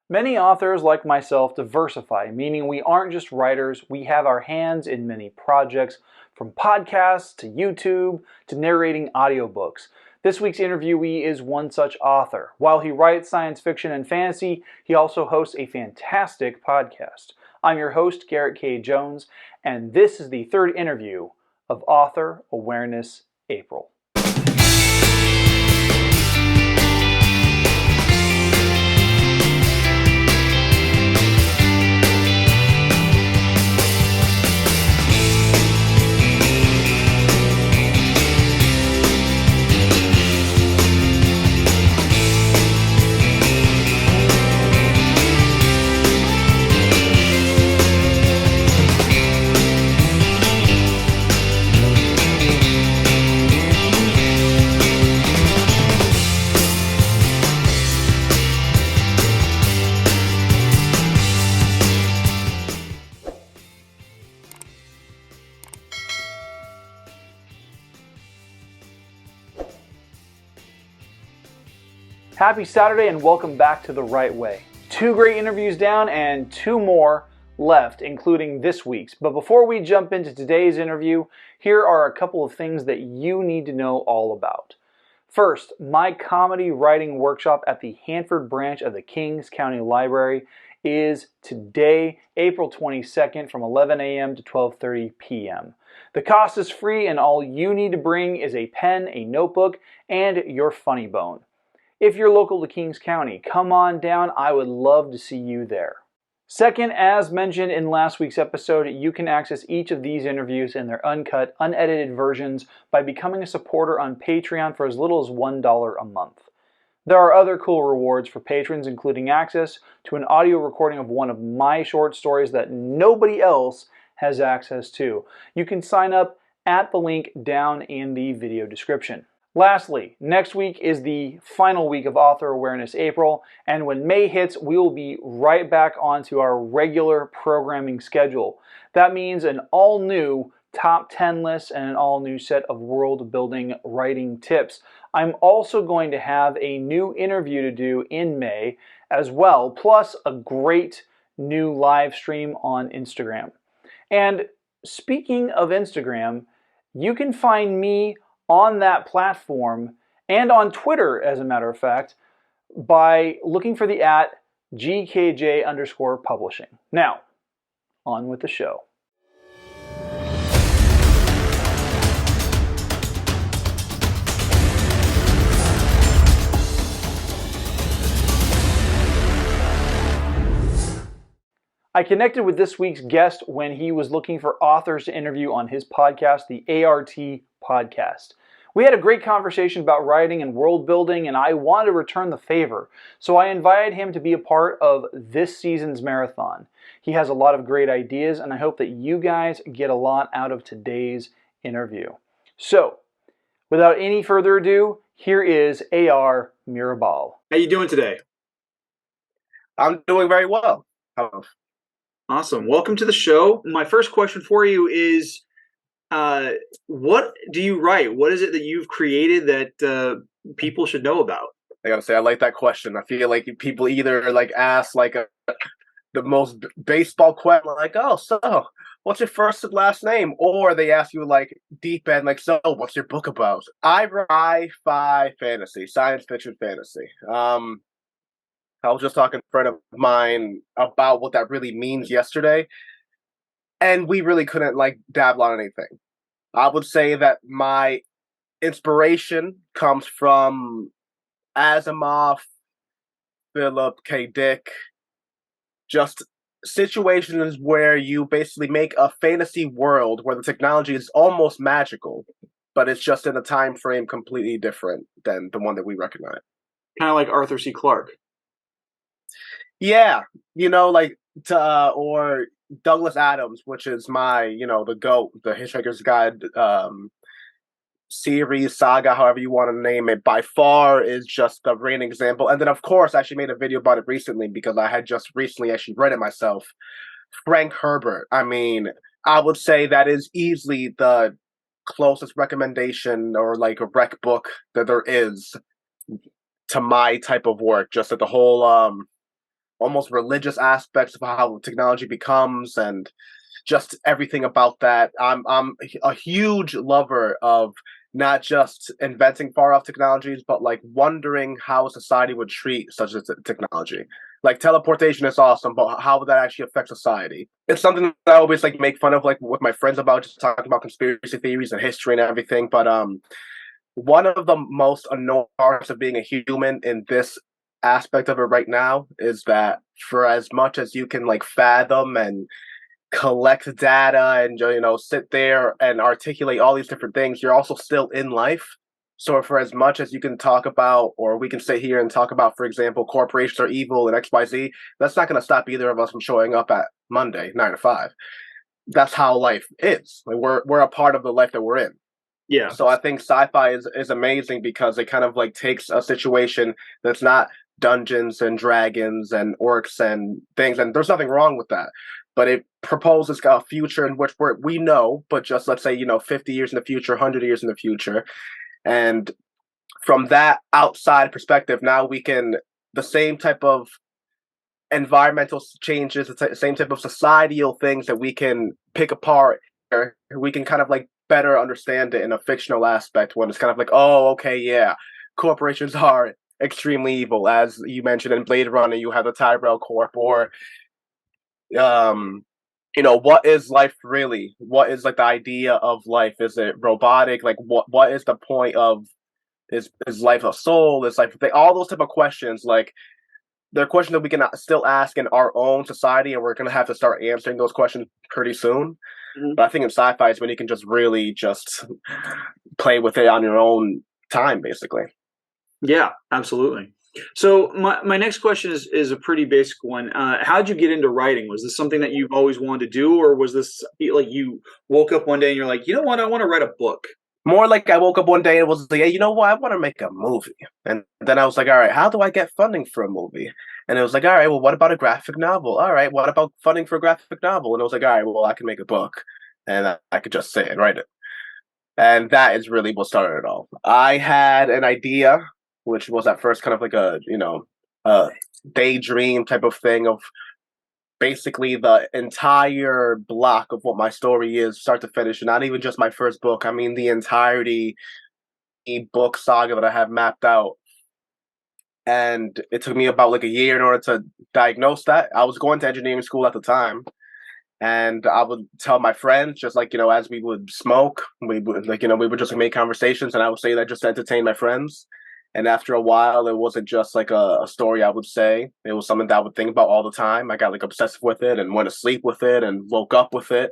Many authors, like myself, diversify, meaning we aren't just writers, we have our hands in many projects, from podcasts to YouTube to narrating audiobooks. This week's interviewee is one such author. While he writes science fiction and fantasy, he also hosts a fantastic podcast. I'm your host, Garrett K. Jones, and this is the third interview of Author Awareness April. Happy Saturday and welcome back to The Right Way. 2 great interviews down and 2 more left, including this week's. But before we jump into today's interview, here are a couple of things that you need to know all about. First, my comedy writing workshop at the Hanford branch of the Kings County Library is today, April 22nd from 11 a.m. to 12:30 p.m. The cost is free and all you need to bring is a pen, a notebook, and your funny bone. If you're local to Kings County, come on down. I would love to see you there. Second, as mentioned in last week's episode, you can access each of these interviews in their uncut, unedited versions by becoming a supporter on Patreon for as little as $1 a month. There are other cool rewards for patrons, including access to an audio recording of one of my short stories that nobody else has access to. You can sign up at the link down in the video description. Lastly, next week is the final week of Author Awareness April, and when May hits, we will be right back onto our regular programming schedule. That means an all-new top 10 list and an all-new set of world-building writing tips. I'm also going to have a new interview to do in May as well, plus a great new live stream on Instagram. And speaking of Instagram, you can find me on that platform and on Twitter, as a matter of fact, by looking for the @GKJ_publishing. Now, on with the show. I connected with this week's guest when he was looking for authors to interview on his podcast, the ART Podcast. We had a great conversation about writing and world building, and I wanted to return the favor. So I invited him to be a part of this season's marathon. He has a lot of great ideas, and I hope that you guys get a lot out of today's interview. So, without any further ado, here is AR Mirabal. How you doing today? I'm doing very well. Awesome. Welcome to the show. My first question for you is, what do you write? What is it that you've created that people should know about? I gotta say, I like that question. I feel like people either ask the most baseball question, oh, so what's your first and last name? Or they ask you deep end, so what's your book about? I write sci-fi fantasy, science fiction fantasy. I was just talking to a friend of mine about what that really means yesterday, and we really couldn't dabble on anything. I would say that my inspiration comes from Asimov, Philip K. Dick, just situations where you basically make a fantasy world where the technology is almost magical, but it's just in a time frame completely different than the one that we recognize. Kind of like Arthur C. Clarke. Yeah, or Douglas Adams, which is my, the GOAT, the Hitchhiker's Guide series, saga, however you want to name it, by far is just the reigning example. And then, of course, I actually made a video about it recently because I had just recently actually read it myself. Frank Herbert. I mean, I would say that is easily the closest recommendation or a rec book that there is to my type of work. Just that the whole almost religious aspects of how technology becomes and just everything about that. I'm a huge lover of not just inventing far off technologies, but like wondering how society would treat such a technology. Like teleportation is awesome, but how would that actually affect society? It's something that I always like make fun of, like with my friends about, just talking about conspiracy theories and history and everything. But one of the most annoying parts of being a human in this aspect of it right now is that for as much as you can like fathom and collect data and sit there and articulate all these different things, you're also still in life. So for as much as you can talk about, or we can sit here and talk about, for example, corporations are evil and XYZ, that's not going to stop either of us from showing up at Monday 9 to 5. That's how life is. Like we're a part of the life that we're in. Yeah. So I think sci-fi is amazing because it kind of like takes a situation that's not Dungeons and Dragons and orcs and things, and there's nothing wrong with that. But it proposes a future in which we know, but just let's say 50 years in the future, 100 years in the future, and from that outside perspective, now we can the same type of environmental changes, the same type of societal things that we can pick apart. We can kind of like better understand it in a fictional aspect when it's kind of like, oh, okay, yeah, corporations are extremely evil. As you mentioned in Blade Runner, you have the Tyrell Corp, or what is life really? What is like the idea of life? Is it robotic? Like what is the point of is life a soul? Is life all those type of questions? Like they're questions that we can still ask in our own society, and we're gonna have to start answering those questions pretty soon. Mm-hmm. But I think in sci-fi is when you can just really just play with it on your own time, basically. Yeah, absolutely. So my next question is a pretty basic one. How'd you get into writing? Was this something that you've always wanted to do, or was this like you woke up one day and you're like, you know what, I want to write a book? More like I woke up one day and was like, hey, you know what, I want to make a movie. And then I was like, all right, how do I get funding for a movie? And it was like, all right, well, what about a graphic novel? All right, what about funding for a graphic novel? And it was like, all right, well, I can make a book, and I could just sit and write it. And that is really what started it all. I had an idea, which was at first kind of like a daydream type of thing of basically the entire block of what my story is, start to finish, and not even just my first book. I mean the entirety book saga that I have mapped out. And it took me about like a year in order to diagnose that. I was going to engineering school at the time, and I would tell my friends, just like as we would smoke, we would we would just make conversations, and I would say that just to entertain my friends. And after a while, it wasn't just like a story I would say. It was something that I would think about all the time. I got like obsessive with it and went to sleep with it and woke up with it.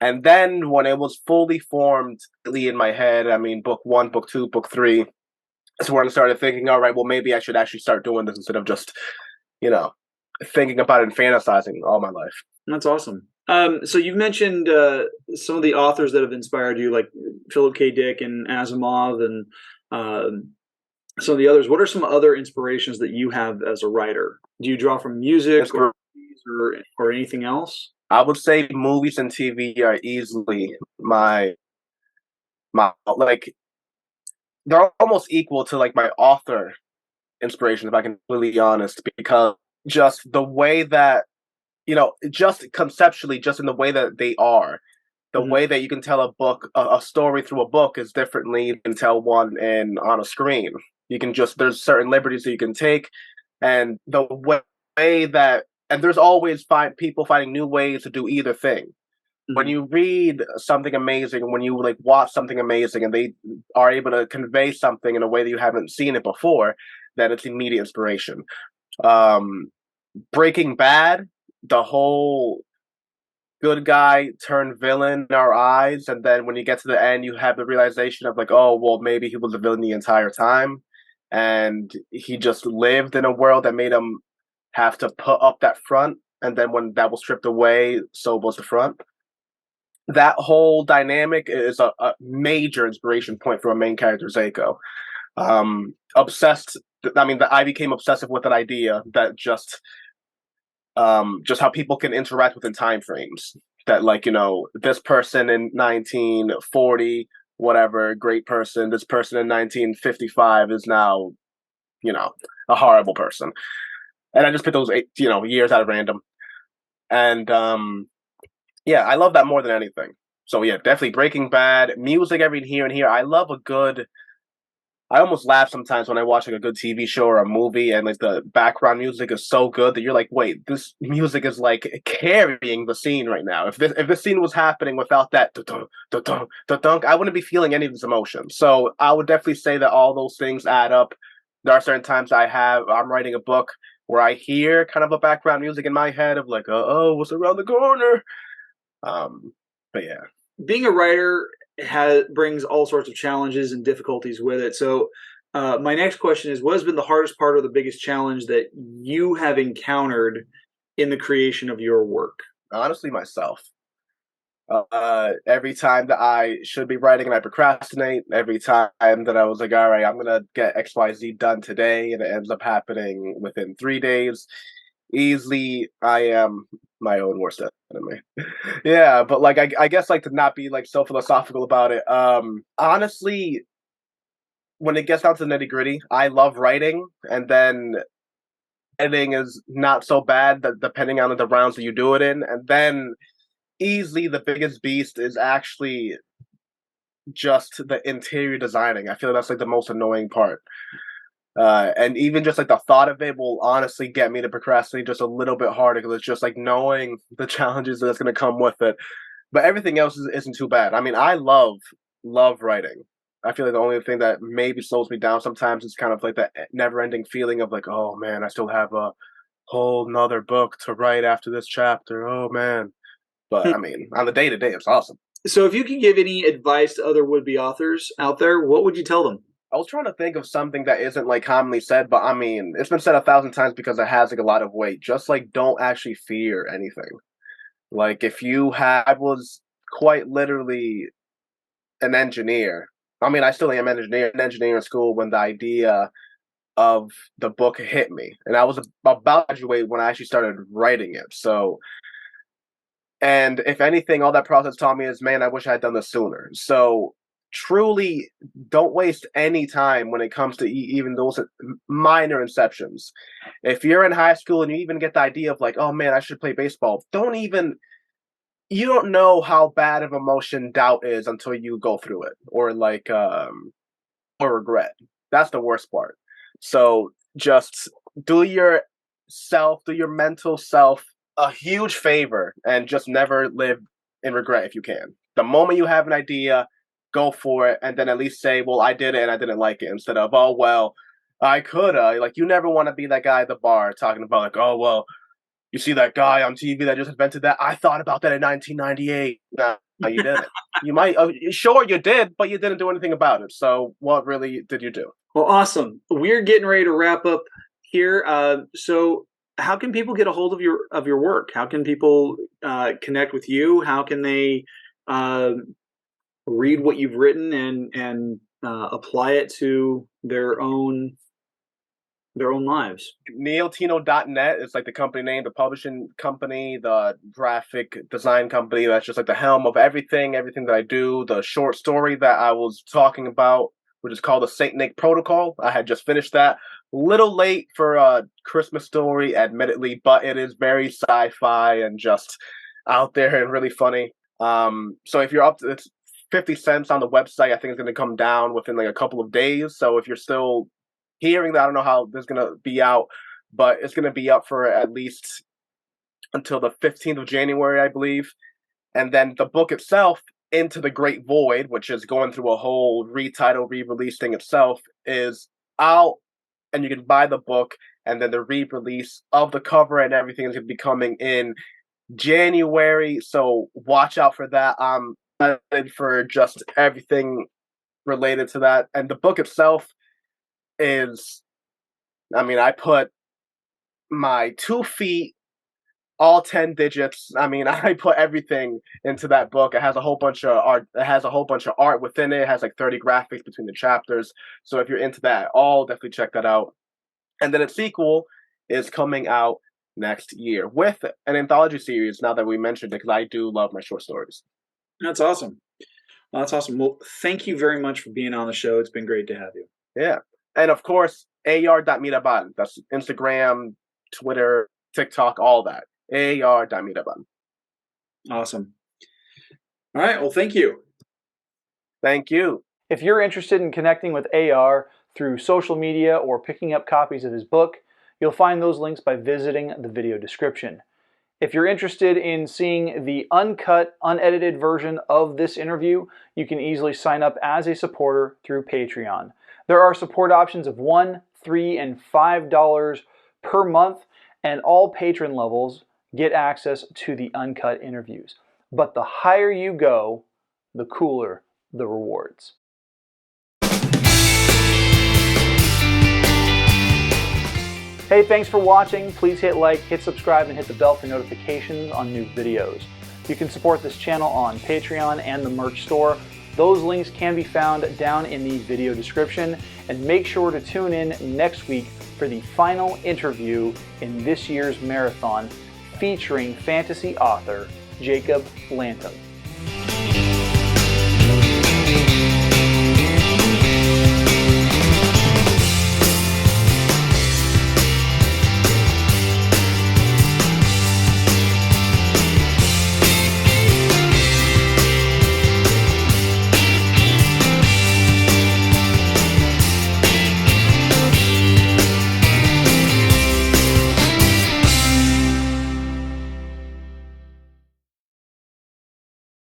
And then when it was fully formed in my head, I mean, book 1, book 2, book 3, that's when I started thinking, all right, well, maybe I should actually start doing this instead of just, thinking about it and fantasizing all my life. That's awesome. So you've mentioned some of the authors that have inspired you, like Philip K. Dick and Asimov and some of the others. What are some other inspirations that you have as a writer? Do you draw from music or anything else? I would say movies and TV are easily my like they're almost equal to like my author inspiration, if I can be really honest, because just the way that just conceptually, just in the way that they are, the way that you can tell a book, a story through a book is differently than you can tell one on a screen. You can there's certain liberties that you can take, and the way that, and there's always people finding new ways to do either thing. Mm-hmm. When you read something amazing, when you like watch something amazing, and they are able to convey something in a way that you haven't seen it before, then it's immediate inspiration. Breaking Bad, the whole good guy turned villain in our eyes, and then when you get to the end, you have the realization of like, oh, well, maybe he was the villain the entire time, and he just lived in a world that made him have to put up that front, and then when that was stripped away, so was the front. That whole dynamic is a major inspiration point for a main character, Zako. Obsessed. I mean, I became obsessive with an idea that just how people can interact within time frames. That like this person in 1940, whatever, great person. This person in 1955 is now, a horrible person. And I just picked those years out of random. And yeah, I love that more than anything. So yeah, definitely Breaking Bad, music every here and here. I love a good. I almost laugh sometimes when I watch like a good TV show or a movie, and like the background music is so good that you're like, wait, this music is like carrying the scene right now. If this scene was happening without that, I wouldn't be feeling any of this emotion. So I would definitely say that all those things add up. There are certain times I'm writing a book where I hear kind of a background music in my head of like, oh, what's around the corner? But yeah, Being a writer brings all sorts of challenges and difficulties with it. So, my next question is: what has been the hardest part or the biggest challenge that you have encountered in the creation of your work? honestly, myself. Every time that I should be writing and I procrastinate, every time that I was like, all right, I'm gonna get XYZ done today, and it ends up happening within 3 days. Easily, I am my own worst enemy. Yeah, but like I guess like to not be like so philosophical about it. Honestly, when it gets down to the nitty gritty, I love writing, and then editing is not so bad that depending on the rounds that you do it in, and then easily the biggest beast is actually just the interior designing. I feel like that's like the most annoying part. And even just like the thought of it will honestly get me to procrastinate just a little bit harder because it's just like knowing the challenges that's going to come with it. But everything else isn't too bad. I mean, I love writing. I feel like the only thing that maybe slows me down sometimes is kind of like that never-ending feeling of like, oh man, I still have a whole nother book to write after this chapter. Oh man. But I mean, on the day to day, it's awesome. So, if you could give any advice to other would-be authors out there, what would you tell them? I was trying to think of something that isn't like commonly said, but I mean, it's been said 1,000 times because it has like a lot of weight. Just like don't actually fear anything. Like if I was quite literally an engineer. I mean, I still am an engineer in school when the idea of the book hit me, and I was about to graduate when I actually started writing it. So, and if anything, all that process taught me is, man, I wish I had done this sooner. So, truly, don't waste any time when it comes to even those minor inceptions. If you're in high school and you even get the idea of like, oh man, I should play baseball, you don't know how bad of emotion doubt is until you go through it, or like, or regret. That's the worst part. So just do do your mental self a huge favor and just never live in regret if you can. The moment you have an idea, go for it, and then at least say, well, I did it and I didn't like it, instead of, oh, well, I coulda. Like, you never want to be that guy at the bar talking about, like, oh, well, you see that guy on TV that just invented that? I thought about that in 1998. No, you didn't. You might, sure, you did, but you didn't do anything about it. So, what really did you do? Well, awesome. We're getting ready to wrap up here. So, how can people get a hold of your work? How can people connect with you? How can they uh, read what you've written and apply it to their own lives? Neotino.net is like the company name, the publishing company, the graphic design company. That's just like the helm of everything that I do. The short story that I was talking about, which is called the Saint Nick Protocol. I had just finished that. Little late for a Christmas story, admittedly, but it is very sci-fi and just out there and really funny. So if you're up to it's 50 cents on the website, I think it's going to come down within like a couple of days. So if you're still hearing that, I don't know how this is going to be out, but it's going to be up for at least until the 15th of January, I believe. And then the book itself, Into the Great Void, which is going through a whole retitle, re-release thing itself, is out, and you can buy the book, and then the re-release of the cover and everything is going to be coming in January. So watch out for that. I'm excited for just everything related to that. And the book itself is, I mean, I put my 2 feet, all 10 digits. I mean, I put everything into that book. It has a whole bunch of art. It has a whole bunch of art within it. It has like 30 graphics between the chapters. So if you're into that, all definitely check that out. And then its sequel is coming out next year with an anthology series. Now that we mentioned it, because I do love my short stories. That's awesome. That's awesome. Well, thank you very much for being on the show. It's been great to have you. Yeah, and of course, ar.mirabal. That's Instagram, Twitter, TikTok, all that. AAR.Mirabal. Awesome. All right. Well, thank you. Thank you. If you're interested in connecting with AR through social media or picking up copies of his book, you'll find those links by visiting the video description. If you're interested in seeing the uncut, unedited version of this interview, you can easily sign up as a supporter through Patreon. There are support options of $1, $3, and $5 per month, and all patron levels get access to the uncut interviews. But the higher you go, the cooler the rewards. Hey, thanks for watching. Please hit like, hit subscribe, and hit the bell for notifications on new videos. You can support this channel on Patreon and the merch store. Those links can be found down in the video description. And make sure to tune in next week for the final interview in this year's marathon featuring fantasy author Jacob Lantham.